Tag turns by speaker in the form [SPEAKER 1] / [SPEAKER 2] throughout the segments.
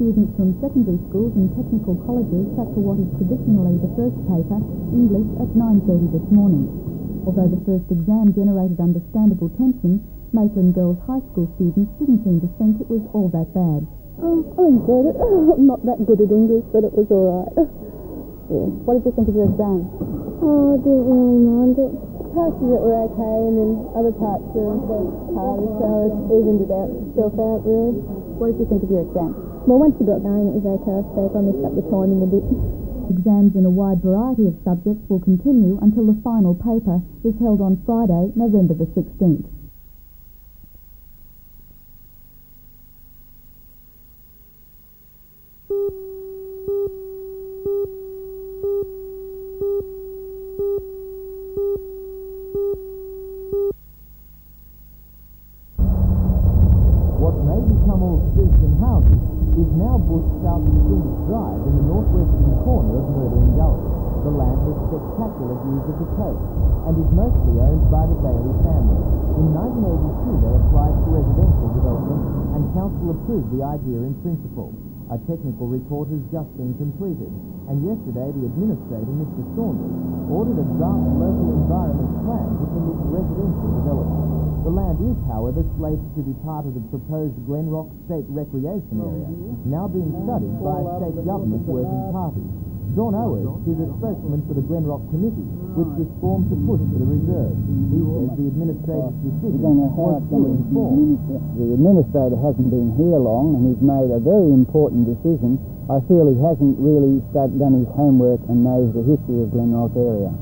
[SPEAKER 1] students from secondary schools and technical colleges sat for what is traditionally the first paper, English, at 9:30 this morning. Although the first exam generated understandable tension, Maitland Girls High School students didn't seem to think it was all that bad.
[SPEAKER 2] Oh, I enjoyed it. I'm not that good at English, but it was all right.
[SPEAKER 1] Yeah. What did you think of your exam?
[SPEAKER 2] Oh, I didn't really mind it. Parts of it were okay, and then other parts were harder, so it evened it out itself out, really.
[SPEAKER 1] What did you think of your exam?
[SPEAKER 2] Well, once you got going, it was okay, I suppose. I messed up the timing a bit.
[SPEAKER 1] Exams in a wide variety of subjects will continue until the final paper is held on Friday, November the 16th.
[SPEAKER 3] What may become all streets and houses is now bush south of Strait Drive in the northwestern corner of Murdering Gully. The land has spectacular views of the coast and is mostly owned by the Bailey family. In 1982 they applied for residential development and council approved the idea in principle. A technical report has just been completed, and yesterday the administrator, Mr. Saunders, ordered a draft local environment plan to permit residential development. The land is, however, slated to be part of the proposed Glenrock State Recreation Area, now being studied by state government working parties. John Owers is a spokesman for the Glenrock Committee, which was formed to push for the reserve. He says the administrator's decision was ill-informed.
[SPEAKER 4] The administrator hasn't been here long, and he's made a very important decision. I feel he hasn't really done his homework and knows the history of Glenrock area.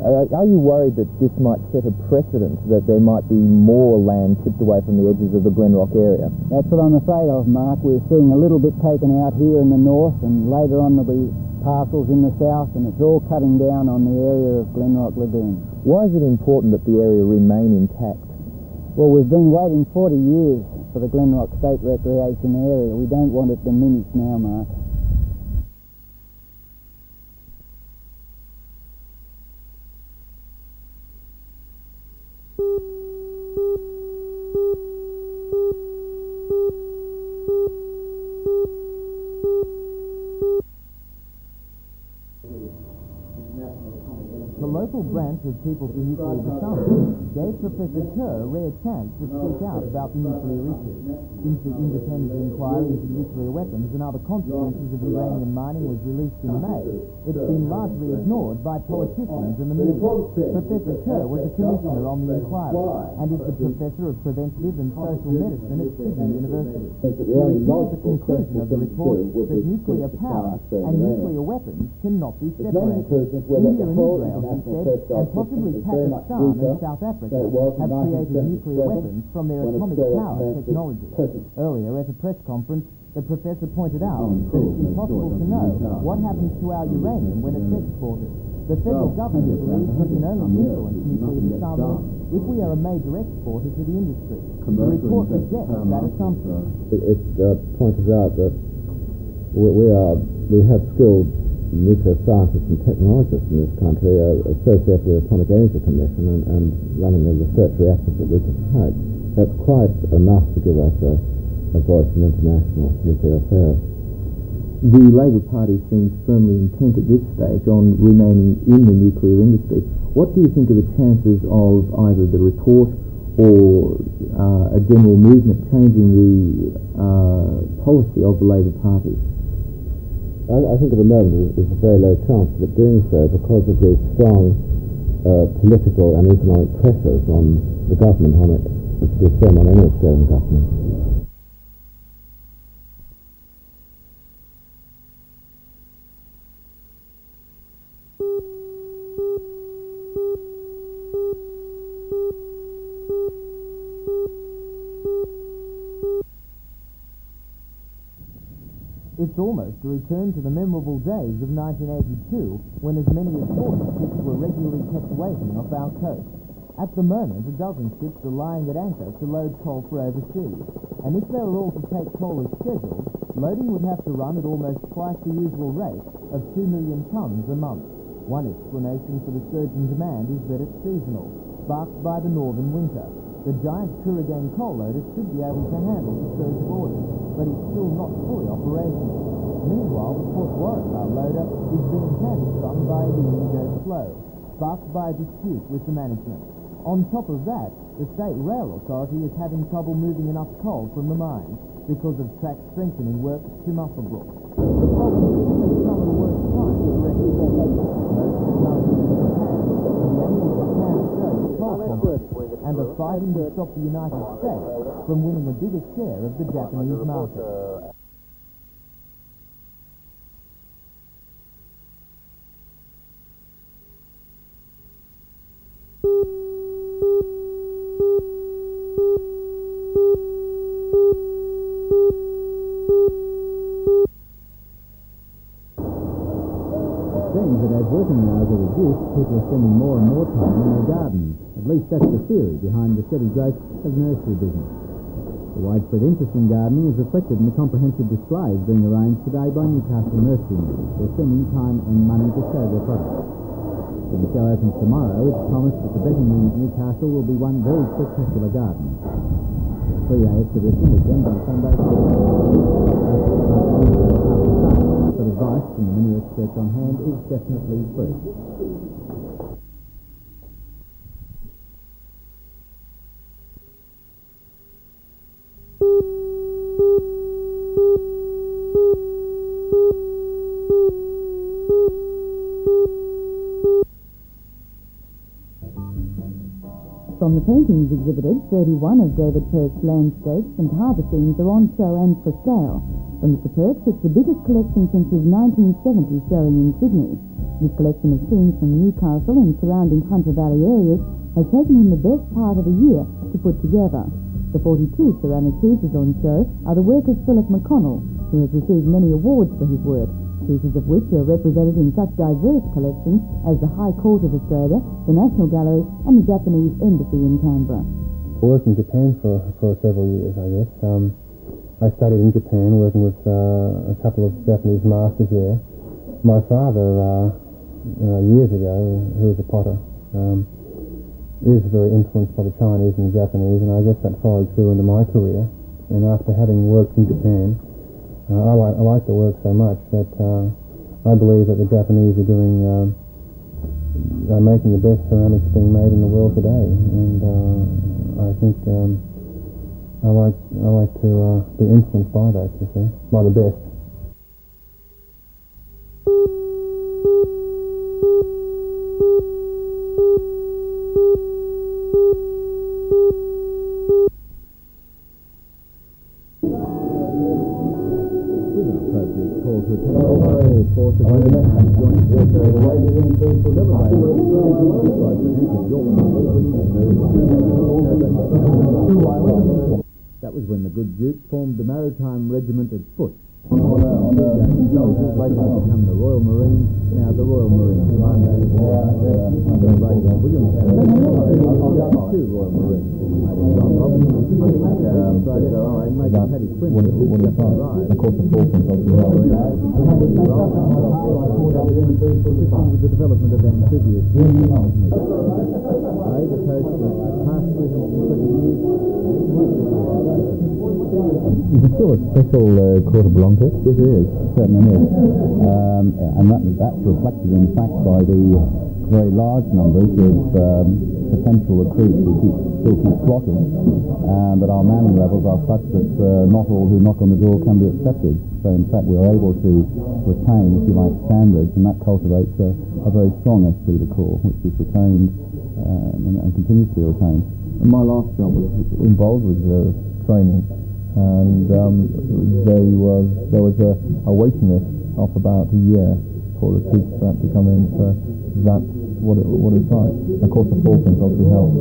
[SPEAKER 5] Are you worried that this might set a precedent, that there might be more land chipped away from the edges of the Glenrock area?
[SPEAKER 4] That's what I'm afraid of, Mark. We're seeing a little bit taken out here in the north, and later on there'll be parcels in the south, and it's all cutting down on the area of Glenrock Lagoon.
[SPEAKER 5] Why is it important that the area remain intact?
[SPEAKER 4] Well, we've been waiting 40 years for the Glenrock State Recreation Area. We don't want it diminished now, Mark.
[SPEAKER 3] The local branch of People for Nuclear Disarmament gave Professor Kerr a rare chance to speak out about the nuclear issue. Since the independent inquiry into nuclear weapons and other consequences of uranium mining was released in May, it's been largely ignored by politicians and the media. Professor Kerr was a commissioner on the inquiry and is the Professor of Preventative and Social Medicine at Sydney University. He revealed the conclusion of the report that nuclear power and nuclear weapons cannot be separated. India and Israel, he said, and possibly Pakistan and South Africa have created nuclear weapons from their atomic power technology. Earlier, at a press conference, the professor pointed out that it's impossible to know what happens to our uranium when it's exported. The federal government believes we can only influence nuclear disarmament if we are a major exporter to the industry. The report rejects that assumption.
[SPEAKER 6] It pointed out that we have skilled nuclear scientists and technologists in this country associated with the Atomic Energy Commission and running the research reactors at Lucas Heights. That's quite enough to give us a voice in international nuclear affairs.
[SPEAKER 5] The Labor Party seems firmly intent at this stage on remaining in the nuclear industry. What do you think are the chances of either the report or a general movement changing the policy of the Labor Party?
[SPEAKER 6] I think at the moment there's a very low chance of it doing so because of the strong political and economic pressures on the government on it, which would be the same on any Australian government.
[SPEAKER 3] It's almost a return to the memorable days of 1982, when as many as 40 ships were regularly kept waiting off our coast. At the moment, a dozen ships are lying at anchor to load coal for overseas, and if they were all to take coal as scheduled, loading would have to run at almost twice the usual rate of 2 million tonnes a month. One explanation for the surge in demand is that it's seasonal, sparked by the northern winter. The giant Kooragang coal loader should be able to handle the surge of orders. but is still not fully operational. Meanwhile, the Port Waratah loader is being hamstrung by the Indigo flow, sparked by a dispute with the management. On top of that, the State Rail Authority is having trouble moving enough coal from the mine because of track strengthening work to Musselbrook. The problem is at some of the worst times for exports. Most of the currency in Japan, and the annual Japan Australia coal conference, and are fighting to stop the United States from winning a bigger share of the Japanese market.
[SPEAKER 7] Seems that as working hours are reduced, people are spending more and more time in their gardens. At least that's the theory behind the steady growth of nursery business. The widespread interest in gardening is reflected in the comprehensive displays being arranged today by Newcastle nurserymen. They're spending time and money to show their products. When the show opens tomorrow, it's promised that the betting ring at Newcastle will be one very spectacular garden. The 3-day exhibition is end on Sunday. But advice from the many experts on hand is definitely free.
[SPEAKER 1] From the paintings exhibited, 31 of David Perk's landscapes and harbour scenes are on show and for sale. For Mr. Perk, it's the biggest collection since his 1970 showing in Sydney. This collection of scenes from Newcastle and surrounding Hunter Valley areas has taken him the best part of a year to put together. The 42 ceramic pieces on show are the work of Philip McConnell, who has received many awards for his work, pieces of which are represented in such diverse collections as the High Court of Australia, the National Gallery and the Japanese Embassy in Canberra.
[SPEAKER 8] I worked in Japan for several years, I guess. I studied in Japan, working with a couple of Japanese masters there. My father, years ago, he was a potter, is very influenced by the Chinese and the Japanese, and I guess that followed through into my career. And after having worked in Japan, I like the work so much that I believe that the Japanese are making the best ceramics being made in the world today, and I think I like to be influenced by that, you see, by the best.
[SPEAKER 7] That was when the good Duke formed the Maritime Regiment at foot. Later become the Royal Marines, now the Royal Marine Commando. William two Royal Marines.
[SPEAKER 8] Of course, the Falklands of the
[SPEAKER 7] with the development of amphibious techniques. Today the coast was past 320 years.
[SPEAKER 8] Is it still a special court of belong to?
[SPEAKER 7] Yes, it is. Certainly is. And that's reflected, in fact, by the very large numbers of potential recruits who still keep flocking. But our manning levels are such that not all who knock on the door can be accepted. So, in fact, we're able to retain, if you like, standards, and that cultivates a very strong esprit de corps, which is retained and continues to be retained.
[SPEAKER 8] And my last job was involved with training, and there was a waiting list of about a year for recruits to actually come in. So that's what it's like. Of course, the Falklands obviously helped.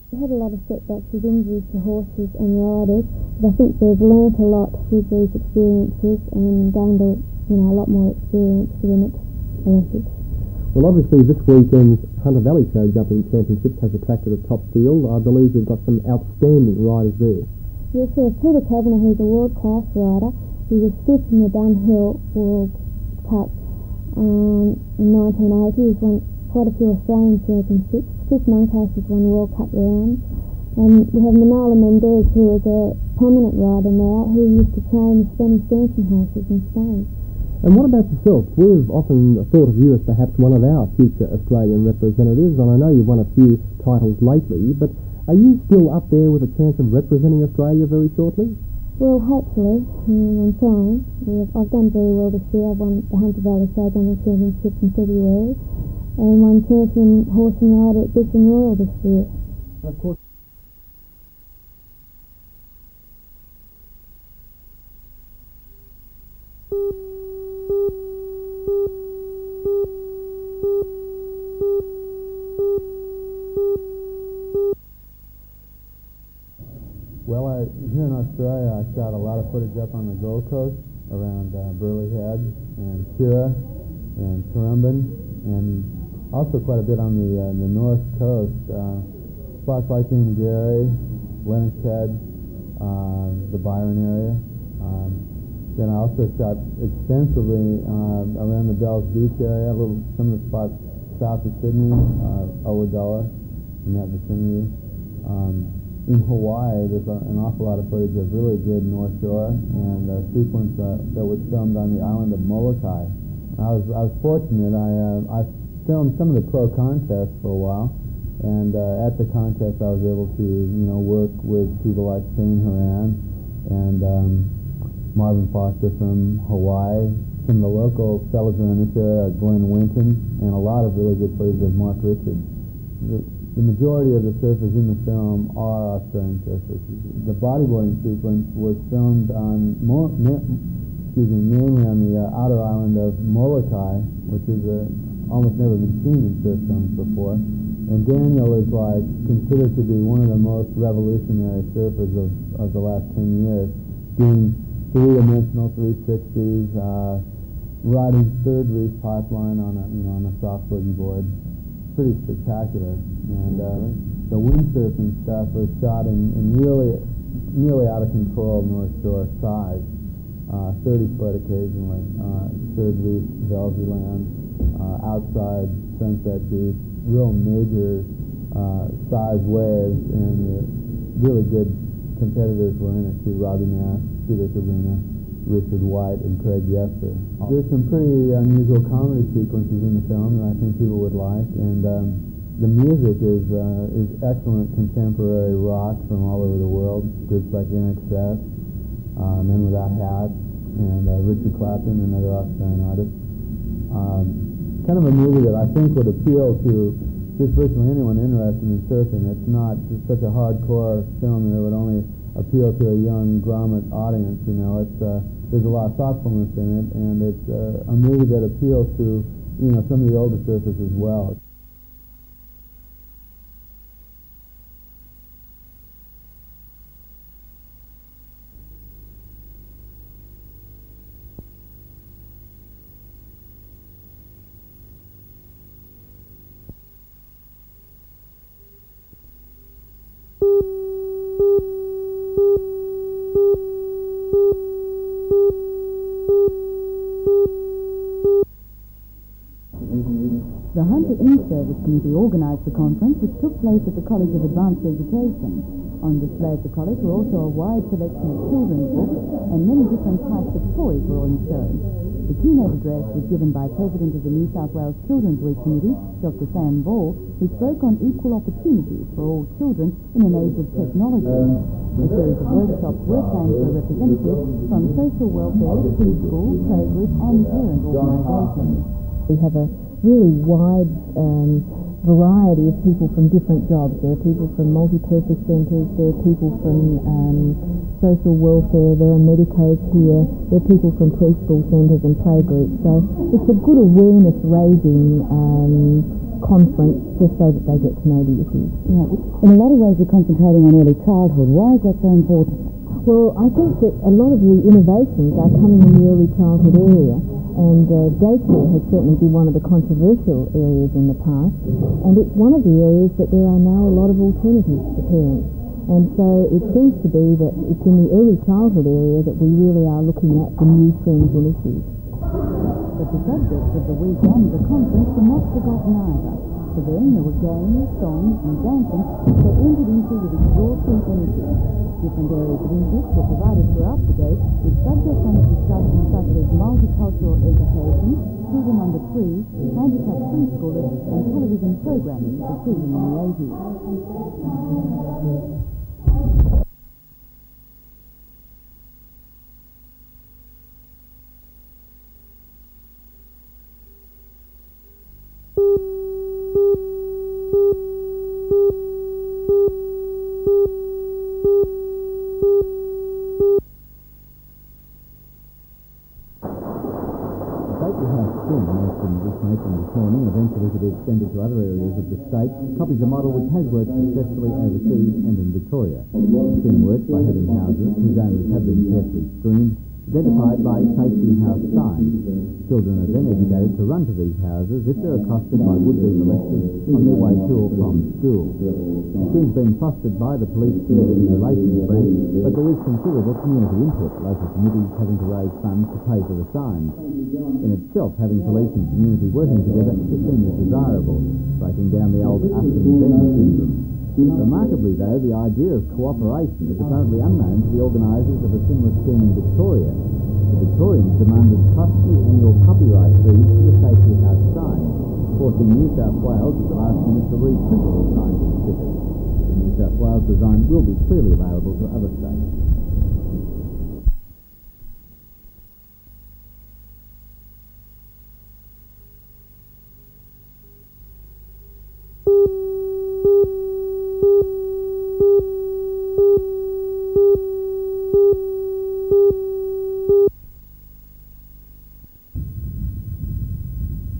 [SPEAKER 2] We had a lot of setbacks with injuries to horses and riders, but I think they've learnt a lot with these experiences and gained a lot more experience for the next Olympics.
[SPEAKER 9] Well, obviously this weekend's Hunter Valley Show Jumping Championships has attracted a top field. I believe you've got some outstanding riders there.
[SPEAKER 2] Yes, so Peter Kavanagh, who's a world-class rider. He was fifth in the Dunhill World Cup in 1980. He's won quite a few Australian championships. Chris Monkhorst has won World Cup rounds. And we have Manolo Mendez, who is a prominent rider now, who used to train the Spanish dancing horses in Spain.
[SPEAKER 9] And what about yourself? We've often thought of you as perhaps one of our future Australian representatives, and I know you've won a few titles lately, but are you still up there with a chance of representing Australia very shortly?
[SPEAKER 2] Well, hopefully. I'm trying. I've done very well this year. I've won the Hunter Valley Showgunning Championship in February and won champion horse and rider at Brisbane Royal this year.
[SPEAKER 9] Of course.
[SPEAKER 10] Well, here in Australia, I shot a lot of footage up on the Gold Coast around Burleigh Head and Kira and Currumbin, and also quite a bit on the North Coast. Spots like Inverary, Lennox Head, the Byron area. Then I also shot extensively around the Bells Beach area, some of the spots south of Sydney, Owatonna, in that vicinity. In Hawaii, there's an awful lot of footage of really good North Shore and a sequence that was filmed on the island of Molokai. I was fortunate. I filmed some of the pro contests for a while, and at the contest I was able to work with people like Shane Horan and Marvin Foster from Hawaii. Some of the local fellows around this area are Glenn Winton, and a lot of really good footage of Mark Richards. The majority of the surfers in the film are Australian surfers. The bodyboarding sequence was filmed on, mainly on the outer island of Molokai, which is almost never been seen in surf films before. And Daniel is considered to be one of the most revolutionary surfers of the last 10 years, doing three-dimensional 360s, riding third reef pipeline on a soft boogie board. Pretty spectacular, and the windsurfing stuff was shot in really out of control North Shore size, 30 foot occasionally, third reef, Bellevue Land, outside Sunset Beach, real major size waves, and really good competitors were in it too. Robbie Nash, Peter Cabrini, Richard White, and Craig Yester. There's some pretty unusual comedy sequences in the film that I think people would like, and the music is excellent contemporary rock from all over the world. Groups like INXS, Men Without Hats, and Richard Clapton, another Australian artist. Kind of a movie that I think would appeal to just virtually anyone interested in surfing. It's not just such a hardcore film that it would only appeal to a young grommet audience. There's a lot of thoughtfulness in it, and it's a movie that appeals to some of the older surfers as well.
[SPEAKER 1] The Hunter In-Service Committee organised the conference, which took place at the College of Advanced Education. On display at the college were also a wide selection of children's books, and many different types of toys were on show. The keynote address was given by President of the New South Wales Children's Week Committee, Dr. Sam Ball, who spoke on equal opportunities for all children in an age of technology. A series of workshops were planned for representatives from social welfare, preschool, playgroup and parent organisations.
[SPEAKER 11] We have a really wide variety of people from different jobs. There are people from multi-purpose centres, there are people from social welfare, there are medicos here, there are people from preschool centres and playgroups. So it's a good awareness raising conference just so that they get to know the issues.
[SPEAKER 1] Yeah. In a lot of ways you're concentrating on early childhood. Why is that so important?
[SPEAKER 11] Well, I think that a lot of the innovations are coming in the early childhood area. And daycare has certainly been one of the controversial areas in the past, and it's one of the areas that there are now a lot of alternatives for parents. And so it seems to be that it's in the early childhood area that we really are looking at the new trends and issues.
[SPEAKER 1] But the subjects of the week and the conference were not forgotten either. For them, there were games, songs and dancing that entered into with exhausting energy. Different areas of interest were provided throughout the day with subjects under discussion such as multicultural education, children under 3, handicapped preschoolers and television programming for children in the 80s.
[SPEAKER 7] This morning, eventually to be extended to other areas of the state, copies a model which has worked successfully overseas and in Victoria. The scheme works by having houses whose owners have been carefully screened, identified by safety house signs. Children are then educated to run to these houses if they're accosted by would-be molesters on their way to or from school. The scheme's being fostered by the Police Community Relations Branch, but there is considerable community input, local committees having to raise funds to pay for the signs. In itself, having police and community working together is seen as desirable, breaking down the old us and them syndrome. Remarkably, though, the idea of cooperation is apparently unknown to the organisers of a similar scheme in Victoria. The Victorians demanded costly annual copyright fees for the safety house sign, forcing New South Wales at the last minute to reprint the signs and stickers. The New South Wales design will be freely available to other states.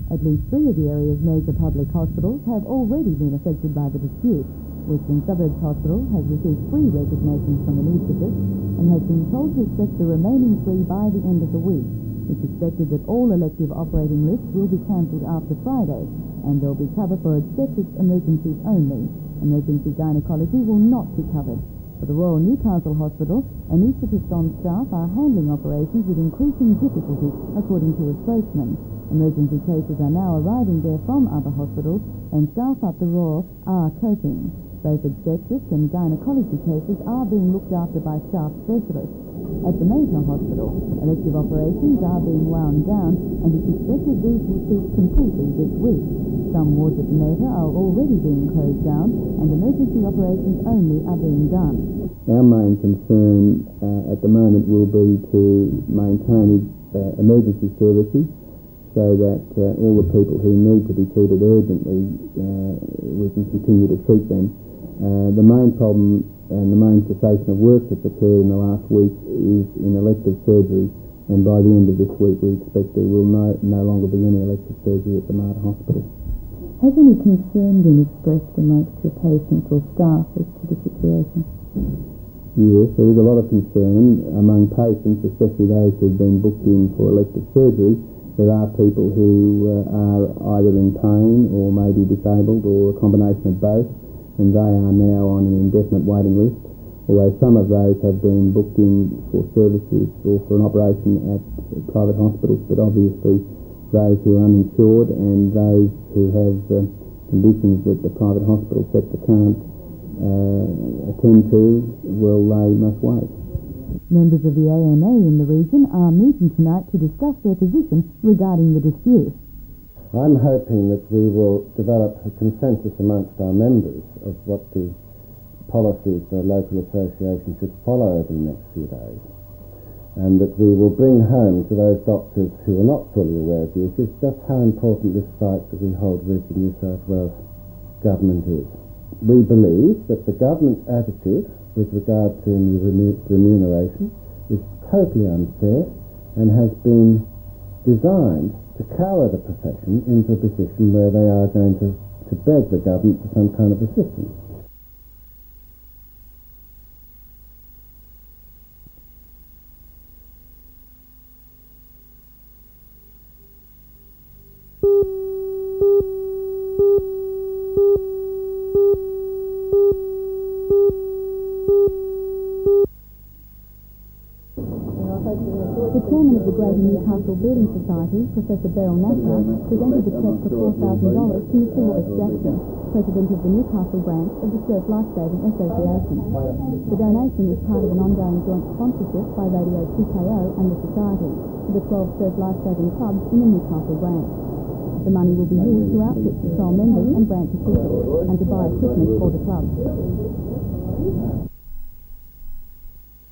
[SPEAKER 1] At least 3 of the area's major public hospitals have already been affected by the dispute. Western Suburbs Hospital has received 3 resignations from anaesthetists and has been told to expect the remaining 3 by the end of the week. It's expected that all elective operating lists will be cancelled after Friday, and there will be cover for obstetrics emergencies only. Emergency gynecology will not be covered. For the Royal Newcastle Hospital, anaesthetists on staff are handling operations with increasing difficulty, according to a spokesman. Emergency cases are now arriving there from other hospitals, and staff at the Royal are coping. Both obstetrics and gynecology cases are being looked after by staff specialists. At the Mater Hospital, elective operations are being wound down, and it's expected these will cease completely this week. Some wards at the Mater are already being closed down, and emergency operations only are being done.
[SPEAKER 12] Our main concern at the moment will be to maintain emergency services so that all the people who need to be treated urgently, we can continue to treat them. The main problem and the main cessation of work that's occurred in the last week is in elective surgery, and by the end of this week we expect there will no longer be any elective surgery at the Mater Hospital.
[SPEAKER 1] Has any concern been expressed amongst your patients or staff as to the situation?
[SPEAKER 12] Yes, there is a lot of concern among patients, especially those who've been booked in for elective surgery. There are people who are either in pain or maybe disabled or a combination of both, and they are now on an indefinite waiting list, although some of those have been booked in for services or for an operation at private hospitals, but obviously those who are uninsured and those who have conditions that the private hospital sector can't attend to, well, they must wait.
[SPEAKER 1] Members of the AMA in the region are meeting tonight to discuss their position regarding the dispute.
[SPEAKER 6] I'm hoping that we will develop a consensus amongst our members of what the policies the local association should follow over the next few days, and that we will bring home to those doctors who are not fully aware of the issues just how important this fight that we hold with the New South Wales government is. We believe that the government's attitude with regard to remuneration is totally unfair and has been designed to cower the profession into a position where they are going to beg the government for some kind of assistance.
[SPEAKER 1] chairman of the Greater Newcastle Building Society, Professor Beryl Nasser, presented the cheque for $12,000 to Mr. Royce Jackson, president of the Newcastle branch of the Surf Lifesaving Association. The donation is part of an ongoing joint sponsorship by Radio 2KO and the Society for the 12 surf lifesaving clubs in the Newcastle branch. The money will be used to outfit patrol members and branch officials and to buy equipment for the clubs.